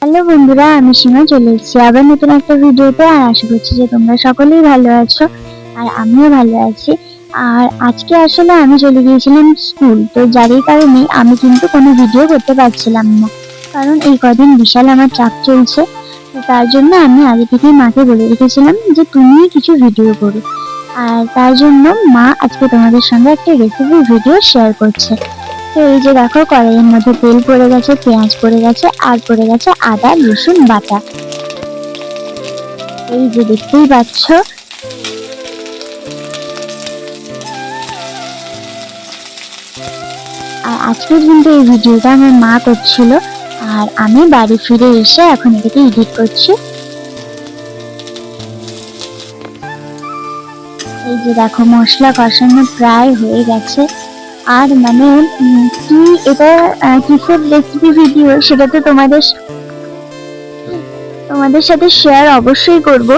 Hello বন্ধুরা, আমি সীমা চলে এসেছি আবার নতুন একটা ভিডিওতে। আর আশা করছি যে তোমরা সকলেই ভালো আছো আর আমিও ভালো আছি। আর আজকে আসলে আমি চলে গিয়েছিলাম স্কুল, তো যারই কারণে আমি কিন্তু কোনো ভিডিও করতে পারছিলাম না, কারণ এই কদিন বিশাল আমার চাপ চলছে। তো তার জন্য আমি আগে থেকেই মাকে বলে রেখেছিলাম যে তুমি কিছু ভিডিও করো। আর তার জন্য মা আজকে তোমাদের সঙ্গে একটা রেসিপি ভিডিও শেয়ার করছে। তো এই যে দেখো, কড়াইয়ের মধ্যে তেল পড়ে গেছে, পেঁয়াজ পড়ে গেছে, আর পড়ে গেছে আদা রসুন বাটা। এই যে দেখতেই পাচ্ছ। আর আজকে কিন্তু এই ভিডিওটা আমার মা করছিল, আর আমি বাড়ি ফিরে এসে এখন এটাকে এডিট করছি। এই যে দেখো, মশলা কষানো প্রায় হয়ে গেছে। আর মানে কি এটা কিসের রেসিপি ভিডিও সেটা তো তোমাদের সাথে শেয়ার অবশ্যই করব।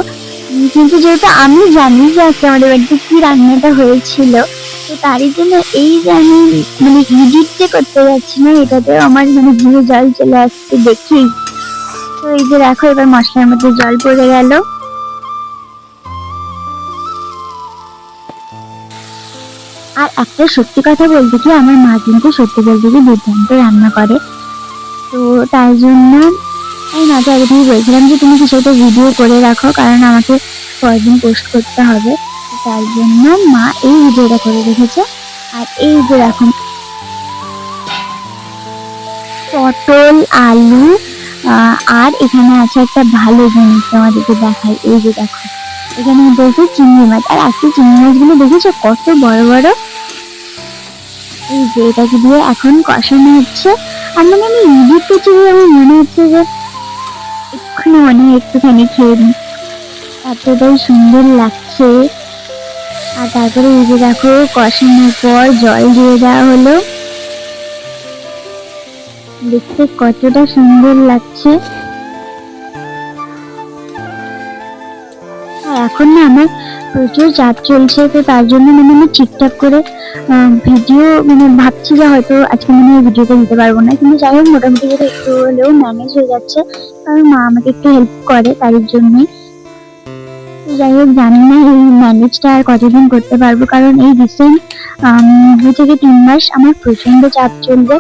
কিন্তু যেহেতু আমি জানি যে আজকে আমাদের বাড়িতে কি রান্নাটা হয়েছিল, তো তারই জন্য এই যে আমি মানে এডিট যে করতে যাচ্ছি না, এটাতে আমার মানে জিভে জল চলে আসছে দেখেই। তো এই যে দেখো, এবার মশলার মধ্যে জল পড়ে গেল। আর একটা সত্যি কথা বলতে কি, আমার মা কিন্তু সত্যি বলতে কি দুর্দান্ত রান্না করে। তো তার জন্য আমি মাঝে আগে থেকে বলছিলাম যে তুমি কিছু একটা ভিডিও করে রাখো, কারণ আমাকে পরদিন পোস্ট করতে হবে। তার জন্য মা এই ভিডিওটা করে রেখেছে। আর এই যে দেখো, পটল আলু আর এখানে আছে একটা ভালো জিনিস তোমাদেরকে দেখাই। এই যে দেখো, এখানে দেখো চিংড়ি মাছ। আর আজকে চিংড়ি মাছগুলো দেখেছো কত বড় বড়। এই যে এটাকে দিয়ে এখন কষানো হচ্ছে। আর মানে আমি এডিট করছি, আমার মনে হচ্ছে যে এক্ষুনি মনে হয় একটুখানি খেয়ে নিই, এতটাই সুন্দর লাগছে। আর তারপরে এই যে দেখো, কষানোর পর জল দিয়ে দেওয়া হলো। দেখতে কতটা সুন্দর লাগছে। আর এখন না আমার প্রচুর চাপ চলছে, তো তার জন্য মানে আমি ঠিকঠাক করে ভিডিও মানে ভাবছি যে হয়তো আজকে মনে হয় ভিডিওটা দিতে পারবো না, কিন্তু যাই হোক মোটামুটি করে একটু হলেও ম্যানেজ হয়ে যাচ্ছে, কারণ মা আমাকে একটু হেল্প করে তার জন্যই। যাই হোক, জানি না এই ম্যানেজটা আর কতদিন করতে পারবো, কারণ এই রিসেন্ট 2 থেকে 3 মাস আমার প্রচন্ড চাপ চলবে।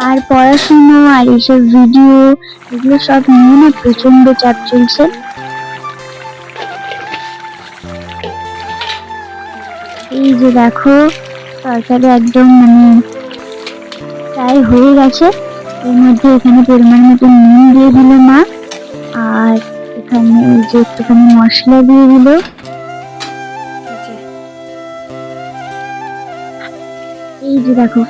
আর পড়াশুনো আর এইসব ভিডিও, এগুলো সব নিয়ে না প্রচন্ড চাপ চলছে। এই যে দেখো, তরকারি একদম মানে প্রায় হয়ে গেছে। এর মধ্যে এখানে পরিমাণ মতো নুন দিয়ে দিল মা, আর এখানে এই যে একটুখানি মশলা দিয়ে দিল। এই যে দেখো